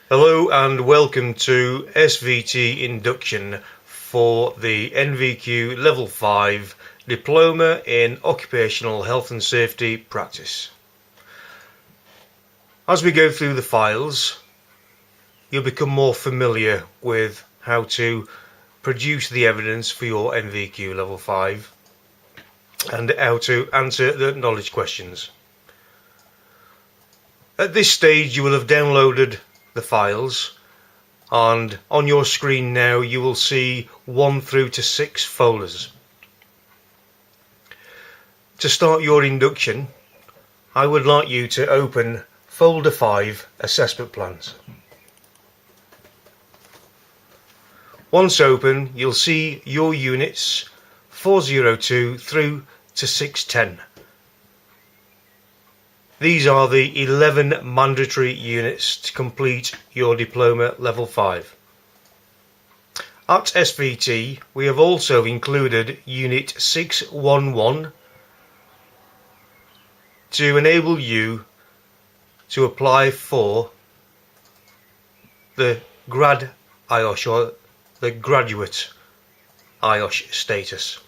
Hello and welcome to SVT Induction for the NVQ Level 5 Diploma in Occupational Health and Safety Practice. As we go through the files, you'll become more familiar with how to produce the evidence for your NVQ Level 5 and how to answer the knowledge questions. At this stage you will have downloaded the files, and on your screen now you will see 1 through to 6 folders. To start your induction, I would like you to open folder 5 assessment plans. Once open, you'll see your units 402 through to 610. These are the 11 mandatory units to complete your Diploma Level 5. At SVT, we have also included Unit 611 to enable you to apply for the grad IOSH or the graduate IOSH status.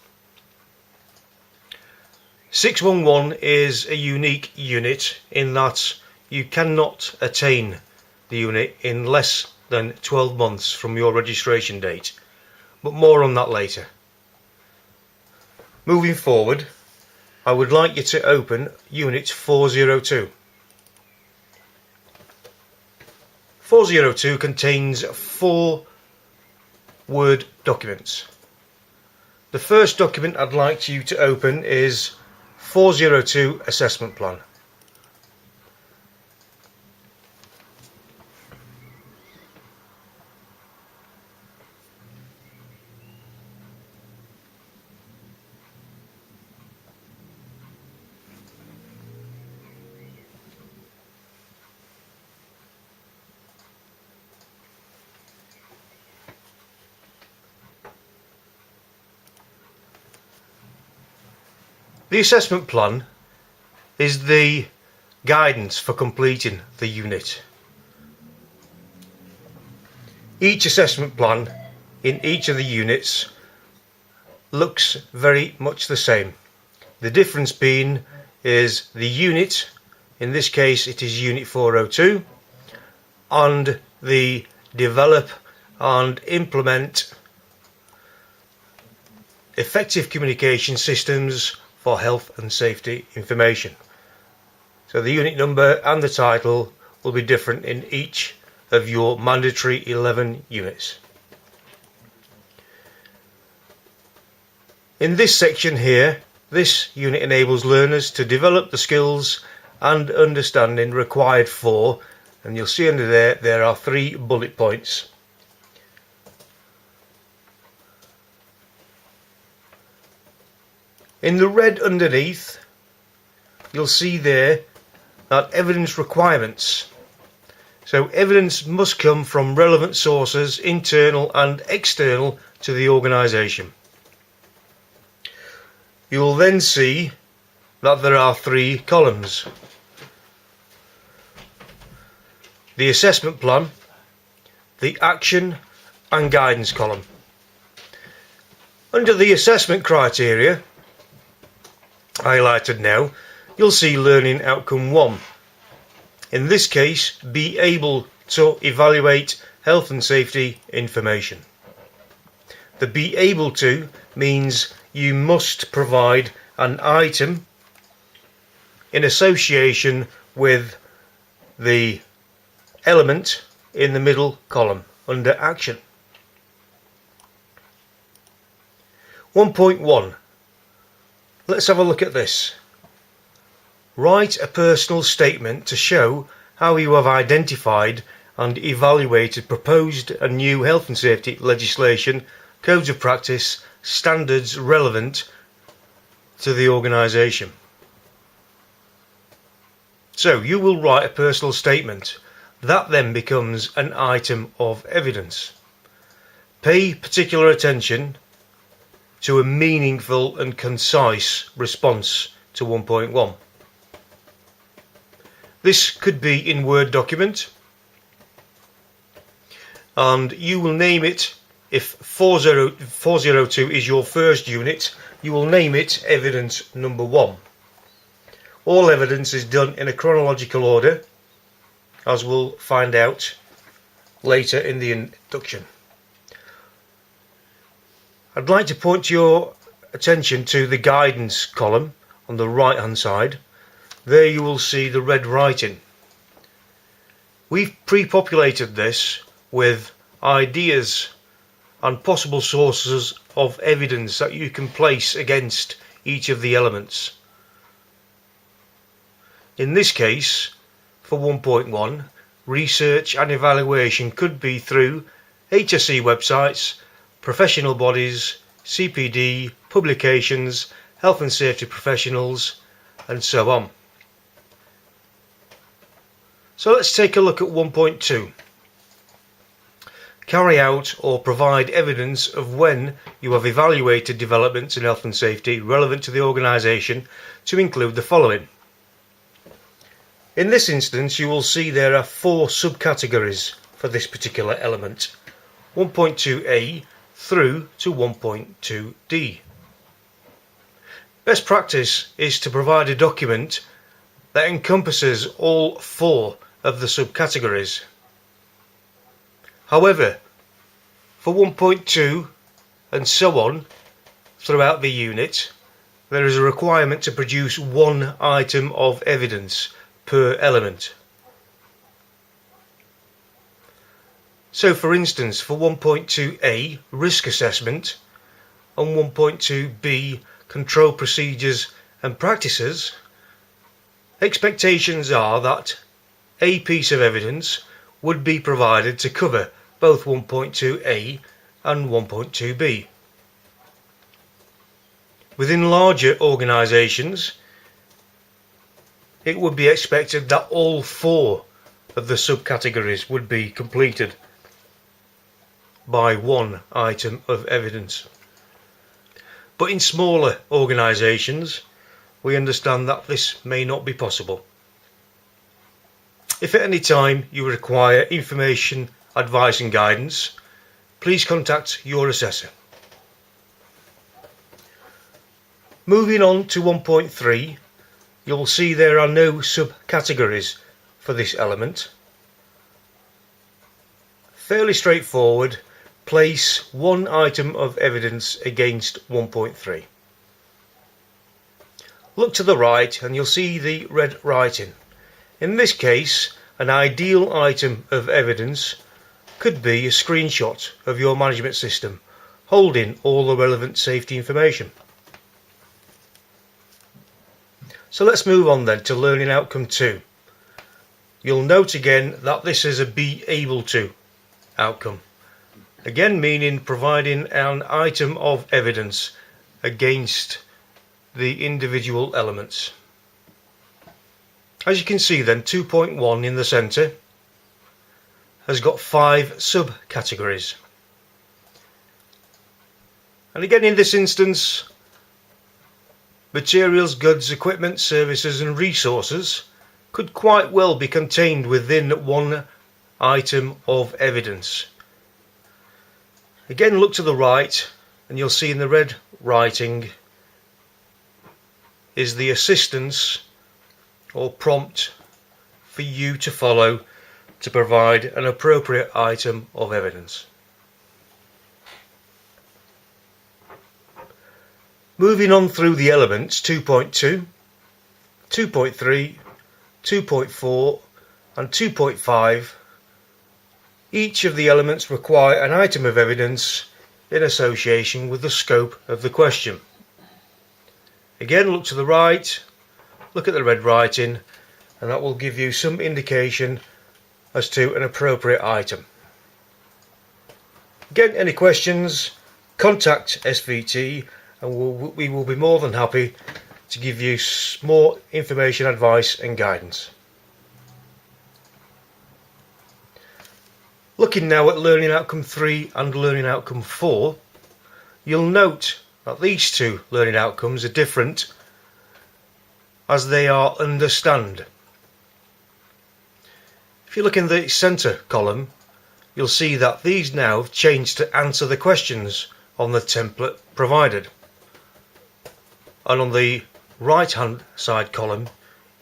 611 is a unique unit in that you cannot attain the unit in less than 12 months from your registration date, but more on that later. Moving forward, I would like you to open Unit 402. 402 contains 4 Word documents. The first document I'd like you to open is 402 Assessment Plan. The assessment plan is the guidance for completing the unit. Each assessment plan in each of the units looks very much the same. The difference being is the unit, in this case it is Unit 402, and the develop and implement effective communication systems for health and safety information. So the unit number and the title will be different in each of your mandatory 11 units. In this section here, this unit enables learners to develop the skills and understanding required for, and you'll see under there are 3 bullet points. In the red underneath, you'll see there that evidence requirements. So evidence must come from relevant sources, internal and external to the organisation. You will then see that there are 3 columns. The assessment plan, the action and guidance column. Under the assessment criteria, highlighted now, you'll see learning outcome 1. In this case, be able to evaluate health and safety information. The be able to means you must provide an item in association with the element in the middle column under action. 1.1. Let's have a look at this. Write a personal statement to show how you have identified and evaluated proposed and new health and safety legislation, codes of practice, standards relevant to the organisation. So you will write a personal statement. That then becomes an item of evidence. Pay particular attention to a meaningful and concise response to 1.1. This could be in Word document, and you will name it. If 402 is your first unit, you will name it evidence number 1. All evidence is done in a chronological order, as we'll find out later in the induction. I'd like to point your attention to the guidance column on the right hand side. There you will see the red writing. We've pre-populated this with ideas and possible sources of evidence that you can place against each of the elements. In this case, for 1.1, research and evaluation could be through HSE websites, professional bodies, CPD, publications, health and safety professionals, and so on. So let's take a look at 1.2. Carry out or provide evidence of when you have evaluated developments in health and safety relevant to the organisation, to include the following. In this instance, you will see there are 4 subcategories for this particular element, 1.2a through to 1.2d. Best practice is to provide a document that encompasses all 4 of the subcategories. However, for 1.2 and so on throughout the unit, there is a requirement to produce 1 item of evidence per element. So for instance, for 1.2a, risk assessment, and 1.2b, control procedures and practices, expectations are that a piece of evidence would be provided to cover both 1.2a and 1.2b. Within larger organisations, it would be expected that all 4 of the subcategories would be completed by 1 item of evidence. But in smaller organisations, we understand that this may not be possible. If at any time you require information, advice and guidance, please contact your assessor. Moving on to 1.3, you'll see there are no subcategories for this element. Fairly straightforward, place 1 item of evidence against 1.3. Look to the right and you'll see the red writing. In this case, an ideal item of evidence could be a screenshot of your management system holding all the relevant safety information. So let's move on then to learning outcome 2. You'll note again that this is a be able to outcome. Again meaning providing an item of evidence against the individual elements. As you can see then, 2.1 in the centre has got 5 subcategories. And again in this instance, materials, goods, equipment, services and resources could quite well be contained within 1 item of evidence. Again, look to the right and you'll see in the red writing is the assistance or prompt for you to follow to provide an appropriate item of evidence. Moving on through the elements, 2.2, 2.3, 2.4 and 2.5, each of the elements require an item of evidence in association with the scope of the question. Again, look to the right, look at the red writing, and that will give you some indication as to an appropriate item. Again, any questions, contact SVT and we will be more than happy to give you more information, advice and guidance. Looking now at learning outcome 3 and learning outcome 4, you'll note that these 2 learning outcomes are different as they are understand. If you look in the centre column, you'll see that these now have changed to answer the questions on the template provided. And on the right hand side column,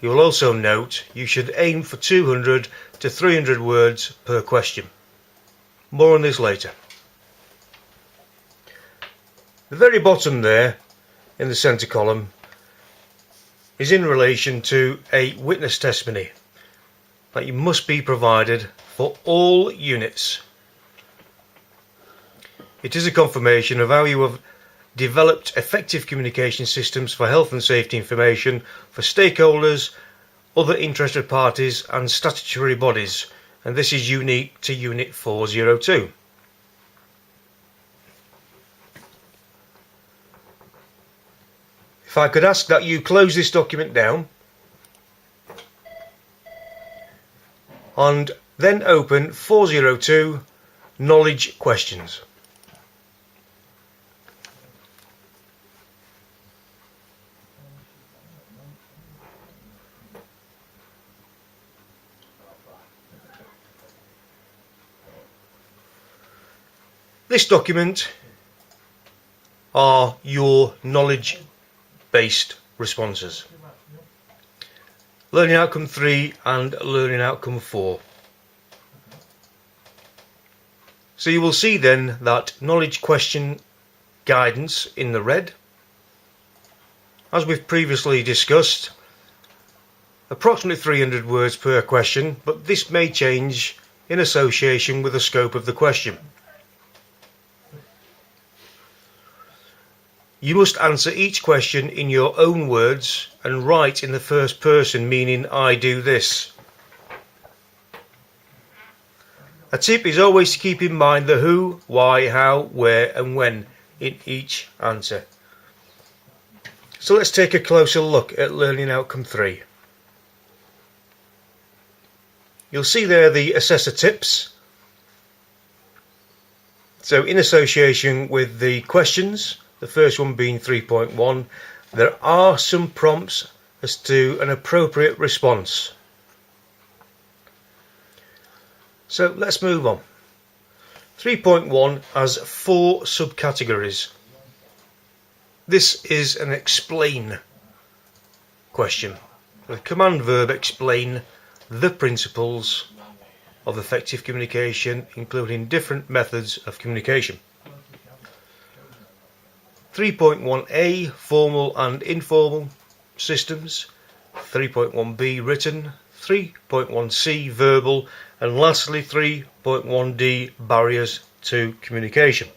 you will also note you should aim for 200 to 300 words per question. More on this later. The very bottom there in the centre column is in relation to a witness testimony that you must be provided for all units. It is a confirmation of how you have developed effective communication systems for health and safety information for stakeholders, other interested parties and statutory bodies, and this is unique to Unit 402. If I could ask that you close this document down and then open 402 Knowledge Questions. This document are your knowledge-based responses. Learning Outcome 3 and Learning Outcome 4. So you will see then that knowledge question guidance in the red. As we've previously discussed, approximately 300 words per question, but this may change in association with the scope of the question. You must answer each question in your own words and write in the first person, meaning I do this. A tip is always to keep in mind the who, why, how, where and when in each answer. So let's take a closer look at Learning Outcome 3. You'll see there the assessor tips. So in association with the questions, the first one being 3.1, there are some prompts as to an appropriate response. So let's move on. 3.1 has 4 subcategories. This is an explain question. The command verb explain the principles of effective communication, including different methods of communication. 3.1a, formal and informal systems. 3.1b, written. 3.1c, verbal. And lastly, 3.1d, barriers to communication.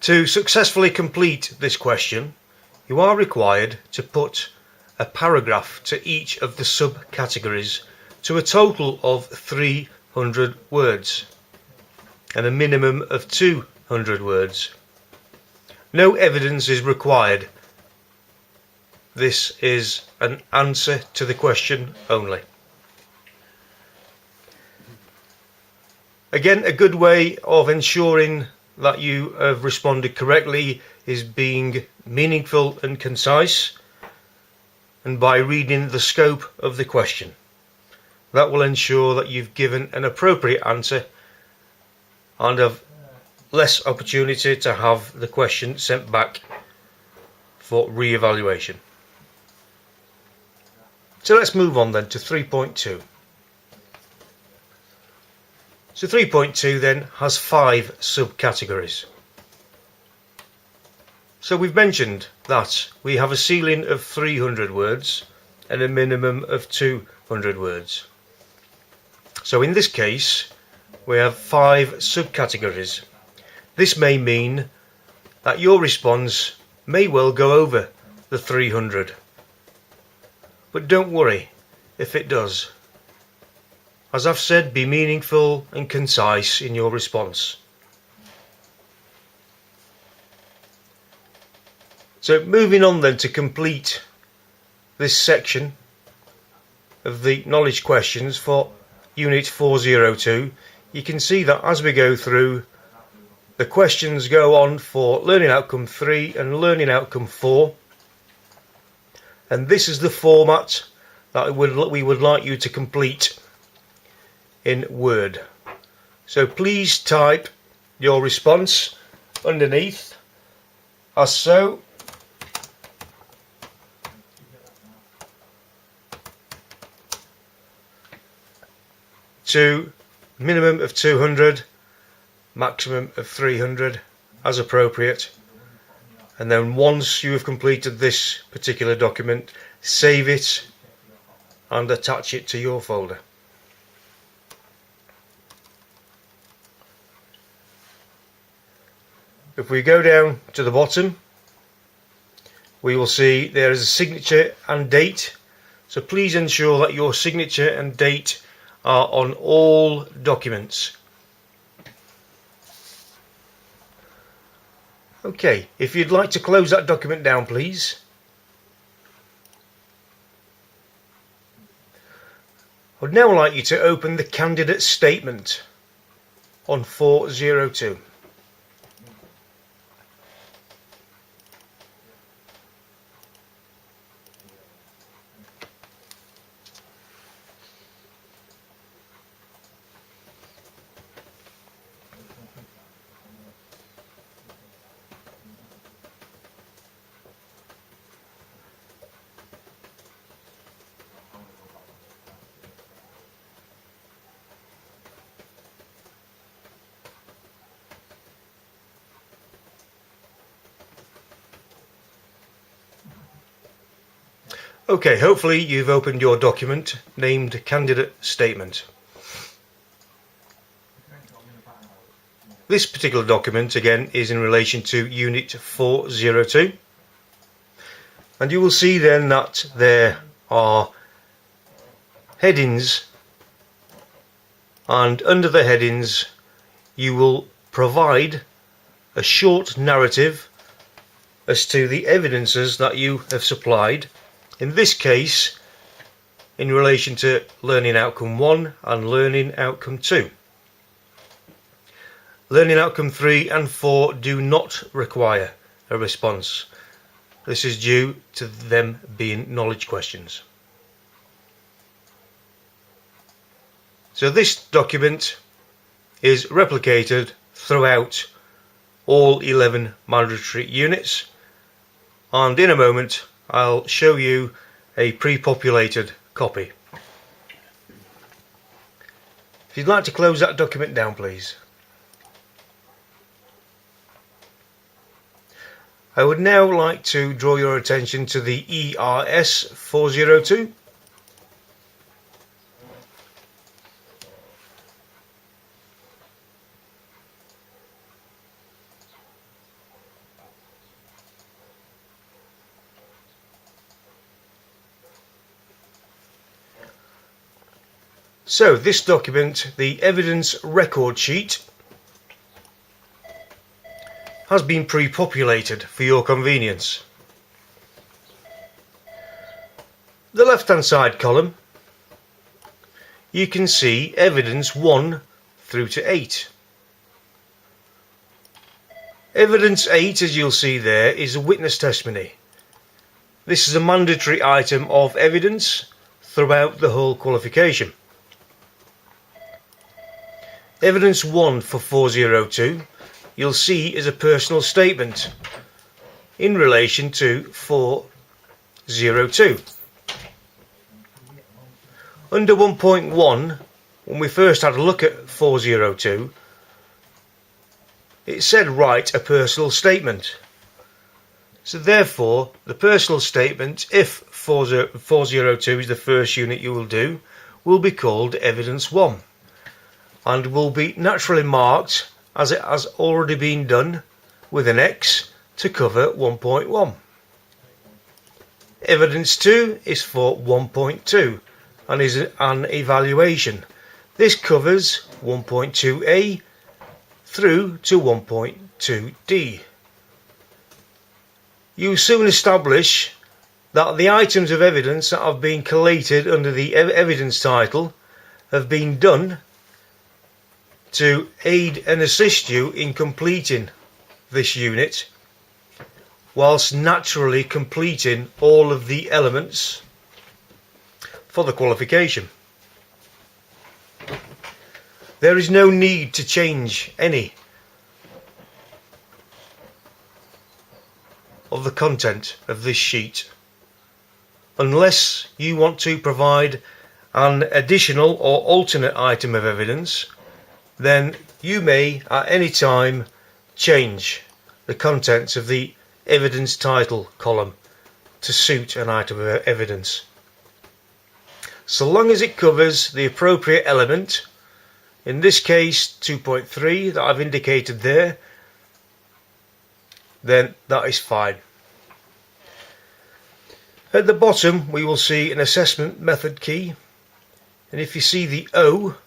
To successfully complete this question, you are required to put a paragraph to each of the subcategories to a total of 300 words and a minimum of 200 words. No evidence is required. This is an answer to the question only. Again, a good way of ensuring that you have responded correctly is being meaningful and concise, and by reading the scope of the question. That will ensure that you've given an appropriate answer and have less opportunity to have the question sent back for re-evaluation. So let's move on then to 3.2. So 3.2 then has 5 subcategories. So we've mentioned that we have a ceiling of 300 words and a minimum of 200 words. So in this case, we have 5 subcategories. This may mean that your response may well go over the 300. But don't worry if it does. As I've said, be meaningful and concise in your response. So moving on then to complete this section of the knowledge questions for Unit 402, you can see that as we go through, the questions go on for Learning Outcome 3 and Learning Outcome 4. And this is the format that we would like you to complete. in Word. So please type your response underneath as so. To minimum of 200, maximum of 300 as appropriate, and then once you have completed this particular document, save it and attach it to your folder. If we go down to the bottom, we will see there is a signature and date, so please ensure that your signature and date are on all documents. Okay, if you'd like to close that document down, please. I would now like you to open the candidate statement on 402. Okay, hopefully you've opened your document named Candidate Statement. This particular document again is in relation to Unit 402, and you will see then that there are headings, and under the headings you will provide a short narrative as to the evidences that you have supplied. In this case, in relation to Learning Outcome 1 and Learning Outcome 2. Learning Outcome 3 and 4 do not require a response. This is due to them being knowledge questions. So this document is replicated throughout all 11 mandatory units, and in a moment I'll show you a pre-populated copy. If you'd like to close that document down, please. I would now like to draw your attention to the ERS 402. So this document, the evidence record sheet, has been pre-populated for your convenience. The left hand side column, you can see evidence 1 through to 8. Evidence 8, as you'll see there, is a witness testimony. This is a mandatory item of evidence throughout the whole qualification. Evidence 1 for 402 you'll see is a personal statement in relation to 402. Under 1.1, when we first had a look at 402, it said write a personal statement. So therefore, the personal statement, if 402 is the first unit you will do, will be called evidence 1 and will be naturally marked as it has already been done with an X to cover 1.1. Evidence 2 is for 1.2 and is an evaluation. This covers 1.2a through to 1.2d. You soon establish that the items of evidence that have been collated under the evidence title have been done to aid and assist you in completing this unit, whilst naturally completing all of the elements for the qualification. There is no need to change any of the content of this sheet unless you want to provide an additional or alternate item of evidence. Then you may at any time change the contents of the evidence title column to suit an item of evidence, so long as it covers the appropriate element. In this case 2.3 that I've indicated there, then that is fine. At the bottom we will see an assessment method key, and if you see the O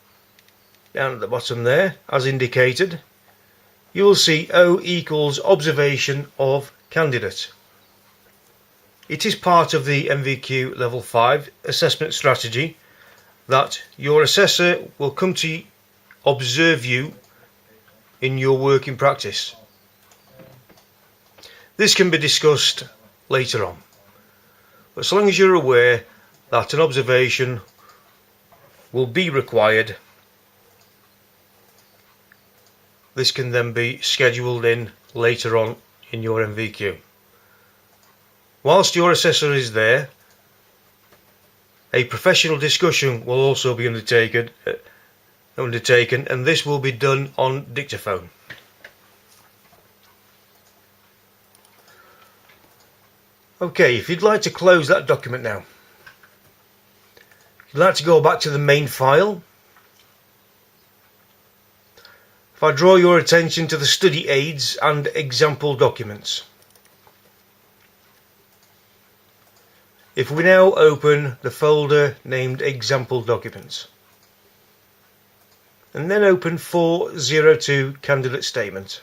down at the bottom there as indicated, you will see O equals observation of candidate. It is part of the NVQ level 5 assessment strategy that your assessor will come to observe you in your working practice. This can be discussed later on, but so long as you're aware that an observation will be required, this can then be scheduled in later on in your NVQ. Whilst your assessor is there, a professional discussion will also be undertaken, and this will be done on dictaphone. Okay, if you'd like to close that document now, if you'd like to go back to the main file, if I draw your attention to the study aids and example documents. If we now open the folder named example documents, and then open 402 candidate statement.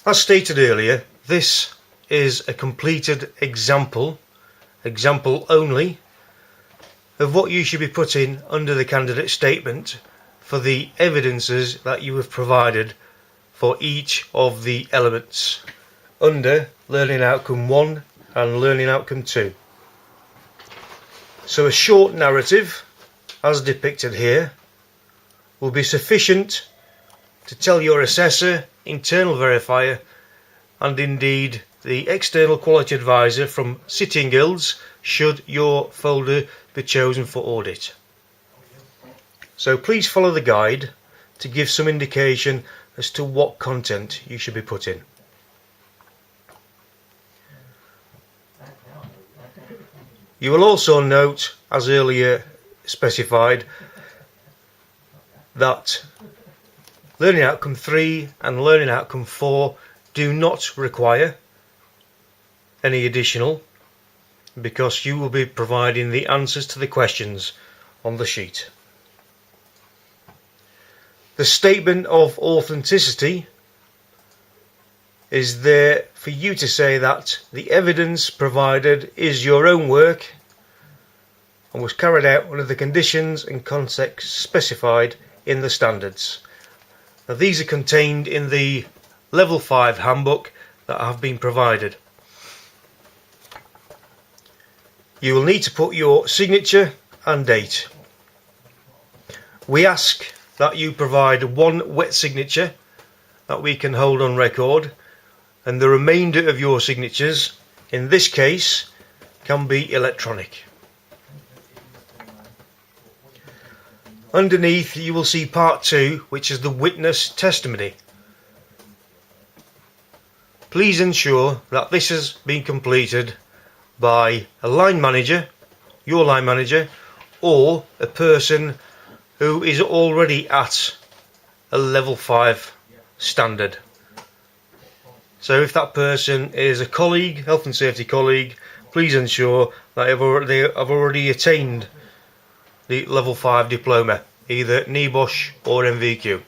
As stated earlier, this is a completed example only, of what you should be putting under the candidate statement for the evidences that you have provided for each of the elements under Learning Outcome 1 and Learning Outcome 2. So a short narrative, as depicted here, will be sufficient to tell your assessor, internal verifier, and indeed the external quality advisor from City & Guilds should your folder be chosen for audit. So please follow the guide to give some indication as to what content you should be putting. You will also note, as earlier specified, that Learning Outcome 3 and Learning Outcome 4 do not require any additional, because you will be providing the answers to the questions on the sheet. The statement of authenticity is there for you to say that the evidence provided is your own work and was carried out under the conditions and context specified in the standards. Now, these are contained in the Level 5 handbook that have been provided. You will need to put your signature and date. We ask that you provide one wet signature that we can hold on record, and the remainder of your signatures, in this case, can be electronic. Underneath you will see part 2, which is the witness testimony. Please ensure that this has been completed by a line manager, your line manager, or a person who is already at a level 5 standard. So if that person is a colleague, health and safety colleague, please ensure that they have already attained the level 5 diploma, either NEBOSH or NVQ.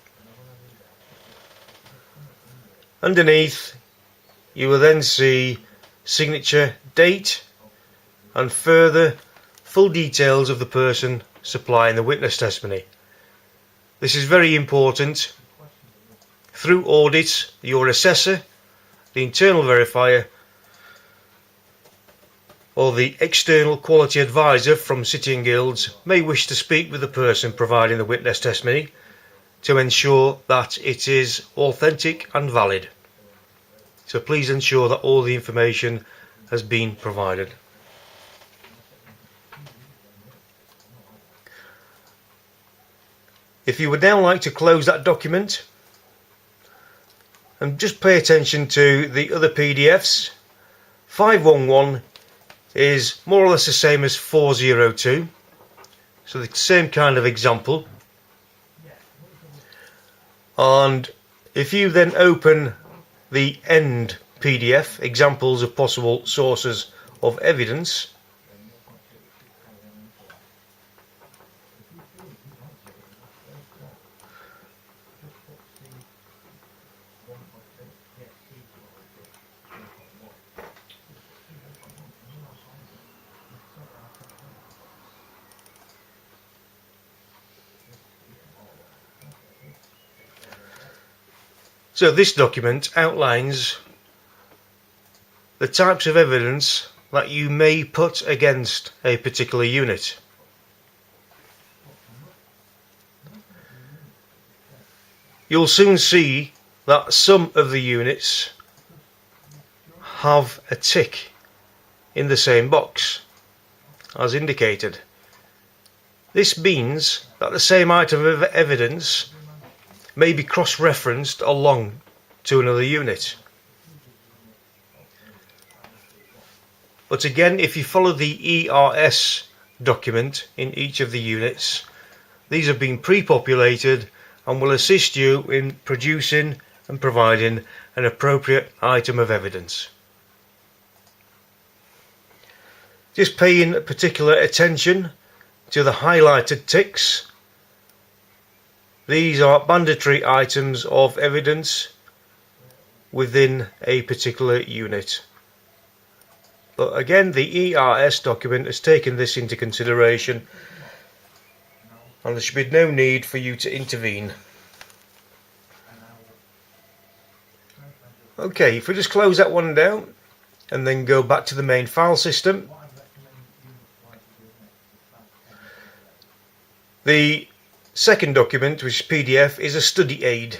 Underneath you will then see signature, date, and further full details of the person supplying the witness testimony. This is very important through audit, your assessor, the internal verifier, or the external quality advisor from City and Guilds may wish to speak with the person providing the witness testimony to ensure that it is authentic and valid. So please ensure that all the information has been provided. If you would now like to close that document, and just pay attention to the other PDFs, 511 is more or less the same as 402, so the same kind of example. And if you then open the end PDF, examples of possible sources of evidence, so this document outlines the types of evidence that you may put against a particular unit. You'll soon see that some of the units have a tick in the same box as indicated. This means that the same item of evidence may be cross-referenced along to another unit. But again, if you follow the ERS document in each of the units, these have been pre-populated and will assist you in producing and providing an appropriate item of evidence. Just paying particular attention to the highlighted ticks. These are mandatory items of evidence within a particular unit. But again, the ERS document has taken this into consideration, and there should be no need for you to intervene. Okay, if we just close that one down and then go back to the main file system. The second document, which is PDF, is a study aid.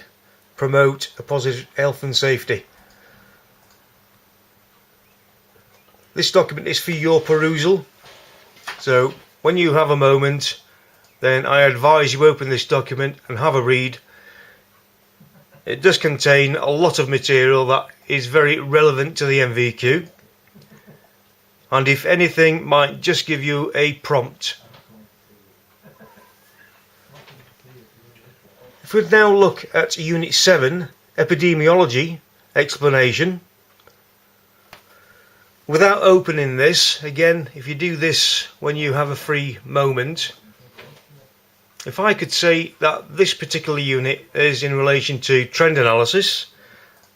Promote a positive health and safety. This document is for your perusal, so when you have a moment, then I advise you open this document and have a read. It does contain a lot of material that is very relevant to the MVQ, and if anything might just give you a prompt. If we now look at Unit 7, Epidemiology, Explanation. Without opening this, again, if you do this when you have a free moment, if I could say that this particular unit is in relation to trend analysis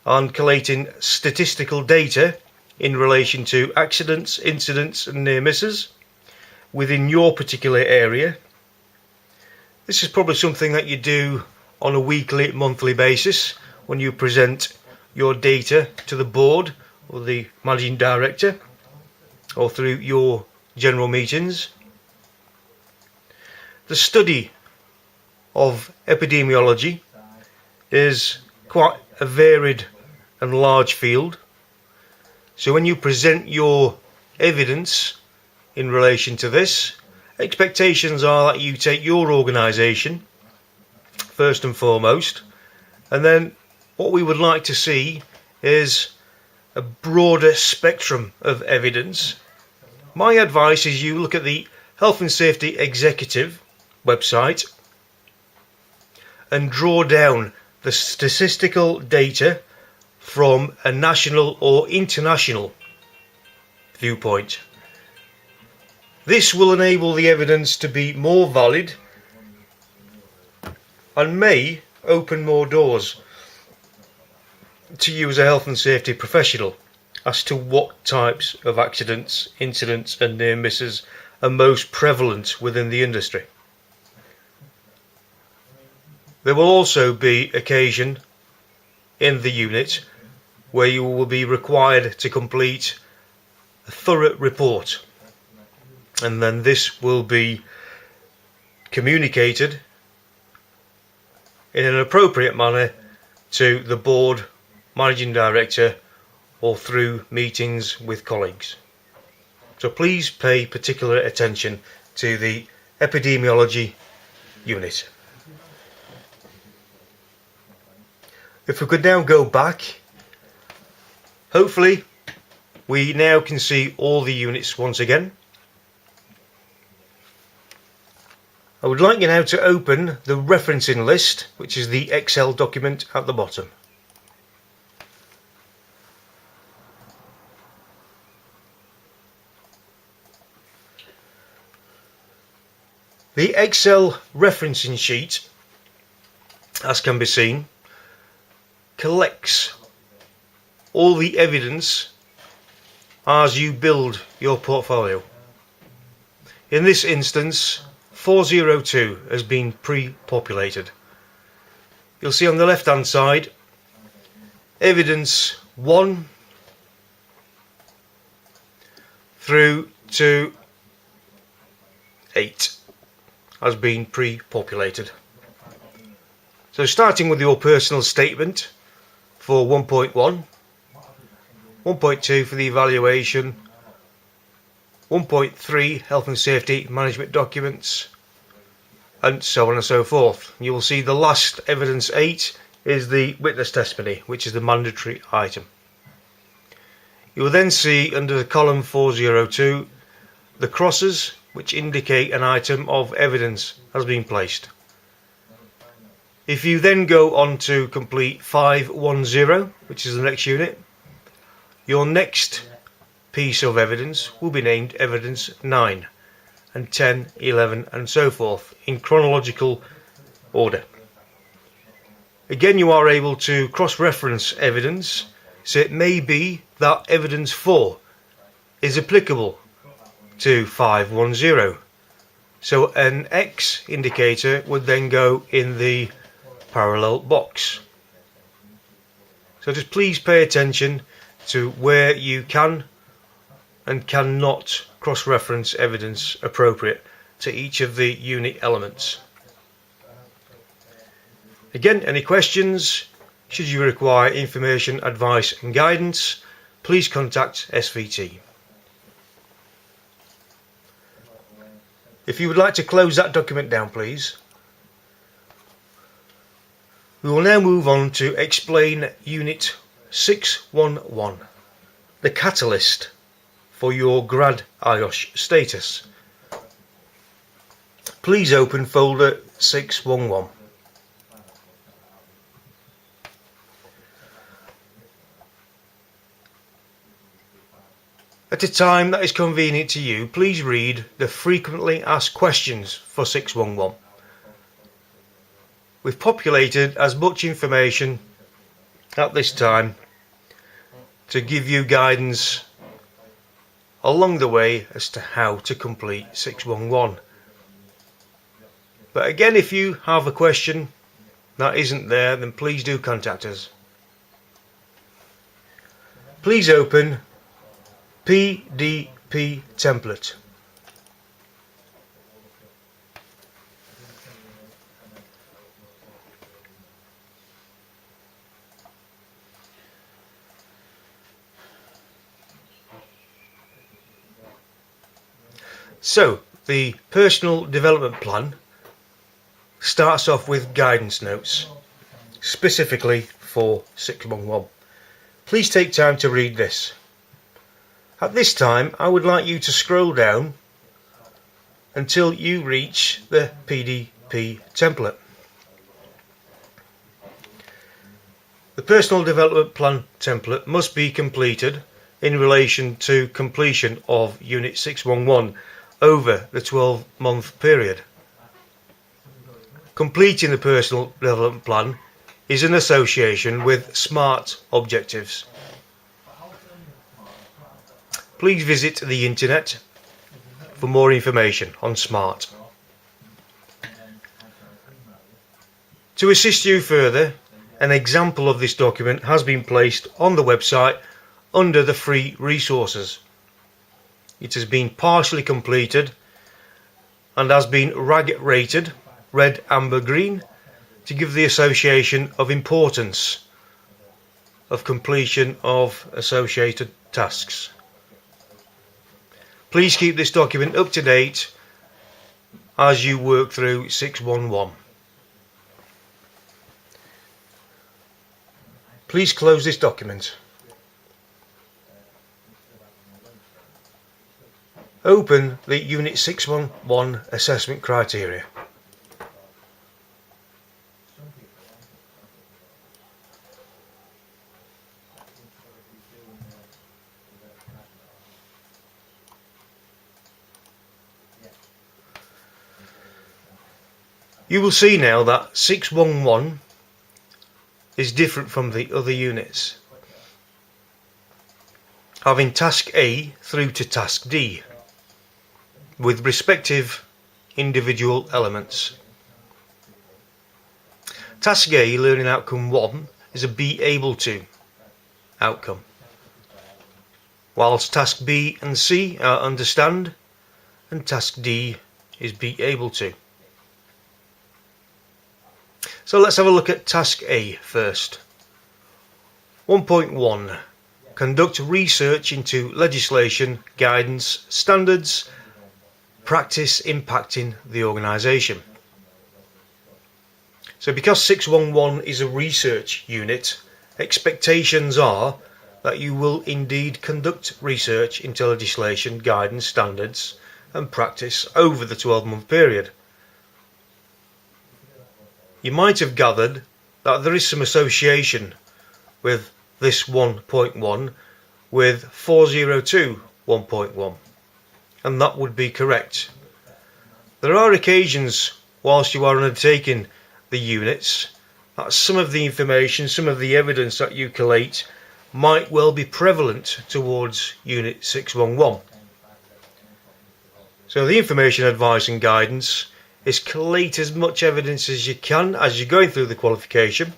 and collating statistical data in relation to accidents, incidents and near misses within your particular area. This is probably something that you do on a weekly, monthly basis when you present your data to the board or the managing director or through your general meetings. The study of epidemiology is quite a varied and large field, so when you present your evidence in relation to this, expectations are that you take your organisation first and foremost, and then what we would like to see is a broader spectrum of evidence. My advice is you look at the Health and Safety Executive website and draw down the statistical data from a national or international viewpoint. This will enable the evidence to be more valid and may open more doors to you as a health and safety professional as to what types of accidents, incidents and near misses are most prevalent within the industry. There will also be occasion in the unit where you will be required to complete a thorough report, and then this will be communicated in an appropriate manner to the board, managing director, or through meetings with colleagues. So please pay particular attention to the epidemiology unit. If we could now go back, hopefully we now can see all the units once again. I would like you now to open the referencing list, which is the Excel document at the bottom. The Excel referencing sheet, as can be seen, collects all the evidence as you build your portfolio. In this instance, 402 has been pre-populated. You'll see on the left hand side, evidence 1 through to 8 has been pre-populated. So starting with your personal statement for 1.1, 1.2 for the evaluation, 1.3 health and safety management documents, and so on and so forth. You will see the last evidence 8 is the witness testimony, which is the mandatory item. You will then see under the column 402 the crosses, which indicate an item of evidence has been placed. If you then go on to complete 510, which is the next unit, your next piece of evidence will be named evidence 9, and 10, 11 and so forth in chronological order. Again, you are able to cross-reference evidence, so it may be that evidence 4 is applicable to 510. So an X indicator would then go in the parallel box. So just please pay attention to where you can and cannot cross-reference evidence appropriate to each of the unit elements. Again, any questions? Should you require information, advice and guidance, please contact SVT. If you would like to close that document down, please. We will now move on to explain Unit 611, the catalyst for your grad IOSH status. Please open folder 611. At a time that is convenient to you, please read the frequently asked questions for 611. We've populated as much information at this time to give you guidance along the way as to how to complete 611. But again, if you have a question that isn't there, then please do contact us. Please open PDP template. So the personal development plan starts off with guidance notes specifically for 611. Please take time to read this. At this time, I would like you to scroll down until you reach the PDP template. The personal development plan template must be completed in relation to completion of Unit 611 over the 12-month period. Completing the personal development plan is in association with SMART objectives. Please visit the internet for more information on SMART. To assist you further, an example of this document has been placed on the website under the free resources. It has been partially completed and has been RAG rated, red, amber, green, to give the association of importance of completion of associated tasks. Please keep this document up to date as you work through 611. Please close this document. Open the Unit 611 assessment criteria. You will see now that 611 is different from the other units, having Task A through to Task D, with respective individual elements. Task A, Learning Outcome 1, is a Be Able To outcome, whilst Task B and C are Understand, and Task D is Be Able To. So let's have a look at Task A first. 1.1. Conduct research into legislation, guidance, standards, practice impacting the organisation. So because 611 is a research unit, expectations are that you will indeed conduct research into legislation, guidance, standards and practice over the 12-month period. You might have gathered that there is some association with this 1.1 with 402 1.1, and that would be correct. There are occasions whilst you are undertaking the units that some of the information, some of the evidence that you collate might well be prevalent towards Unit 611. So the information, advice and guidance is collate as much evidence as you can as you're going through the qualification,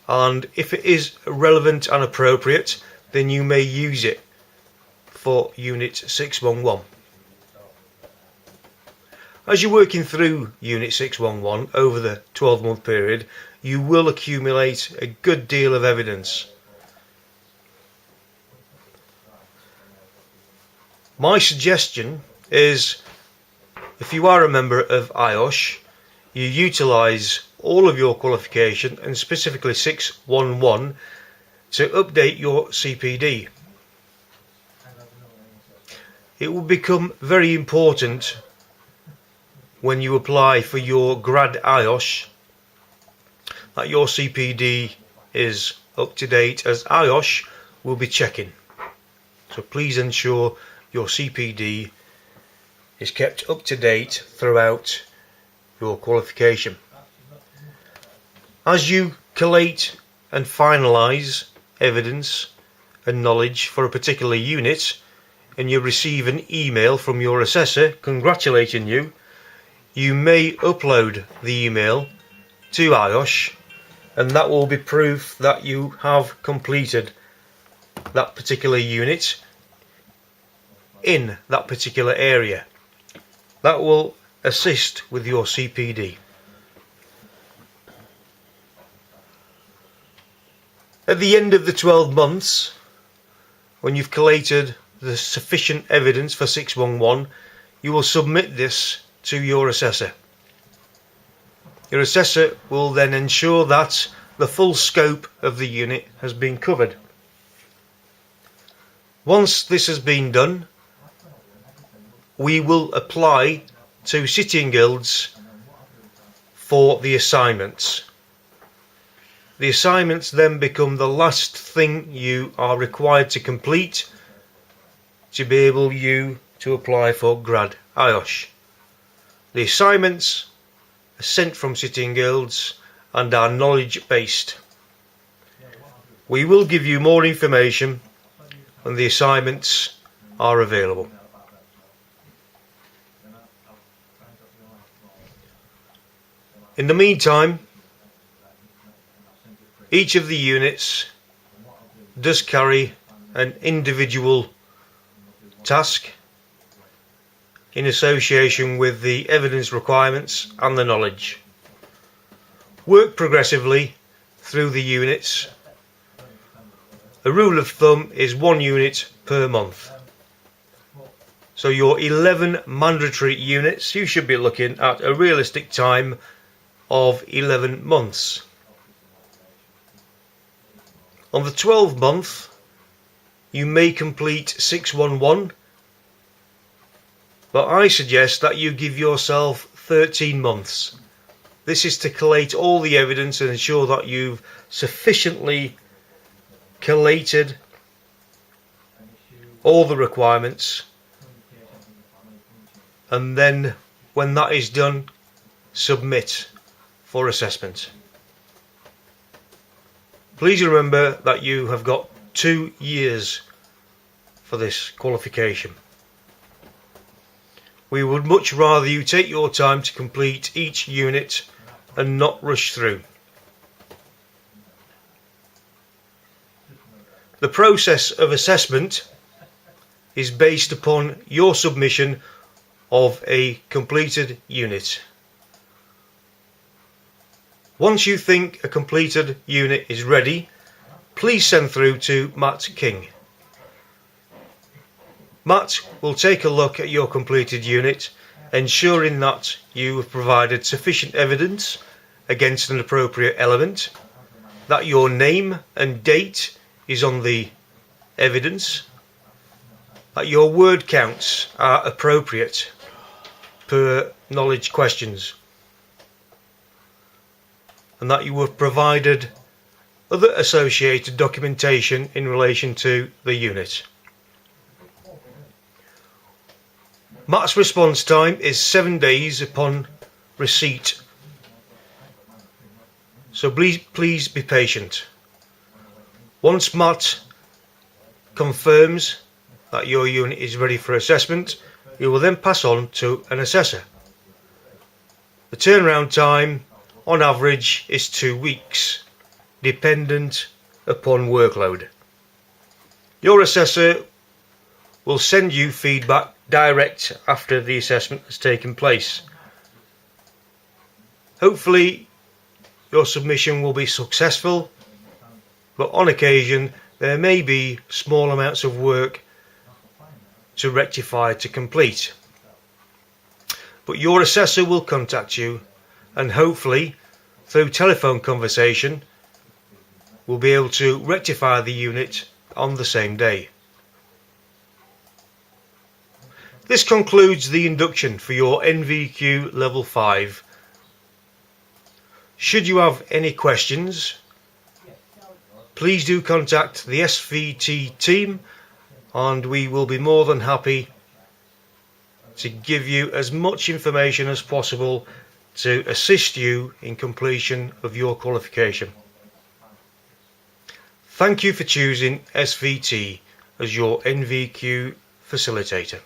and if it is relevant and appropriate, then you may use it for Unit 611. As you're working through Unit 611 over the 12-month period, you will accumulate a good deal of evidence. My suggestion is, if you are a member of IOSH, you utilise all of your qualification, and specifically 611, to update your CPD. It will become very important when you apply for your grad IOSH that your CPD is up to date, as IOSH will be checking. So please ensure your CPD is kept up to date throughout your qualification. As you collate and finalise evidence and knowledge for a particular unit, and you receive an email from your assessor congratulating you, you may upload the email to IOSH, and that will be proof that you have completed that particular unit in that particular area. That will assist with your CPD. At the end of the 12 months, when you've collated the sufficient evidence for 611, you will submit this to your assessor. Your assessor will then ensure that the full scope of the unit has been covered. Once this has been done, we will apply to City and Guilds for the assignments. The assignments then become the last thing you are required to complete to be able to apply for grad IOSH. The assignments are sent from City and Guilds and are knowledge based. We will give you more information when the assignments are available. In the meantime, Each of the units does carry an individual task in association with the evidence requirements and the knowledge. Work progressively through the units. A rule of thumb is 1 unit per month. So your 11 mandatory units, you should be looking at a realistic time of 11 months. On the 12th month, you may complete 611, but I suggest that you give yourself 13 months. This is to collate all the evidence and ensure that you've sufficiently collated all the requirements, and then when that is done, submit for assessment. Please remember that you have got 2 years for this qualification. We would much rather you take your time to complete each unit and not rush through. The process of assessment is based upon your submission of a completed unit. Once you think a completed unit is ready, please send through to Matt King. Matt will take a look at your completed unit, ensuring that you have provided sufficient evidence against an appropriate element, that your name and date is on the evidence, that your word counts are appropriate per knowledge questions, and that you have provided other associated documentation in relation to the unit. Matt's response time is 7 days upon receipt, so please be patient. Once Matt confirms that your unit is ready for assessment, you will then pass on to an assessor. The turnaround time on average is 2 weeks, dependent upon workload. Your assessor will send you feedback direct after the assessment has taken place. Hopefully your submission will be successful, but on occasion there may be small amounts of work to rectify to complete. But your assessor will contact you, and hopefully through telephone conversation we'll be able to rectify the unit on the same day. This concludes the induction for your NVQ Level 5. Should you have any questions, please do contact the SVT team, and we will be more than happy to give you as much information as possible to assist you in completion of your qualification. Thank you for choosing SVT as your NVQ facilitator.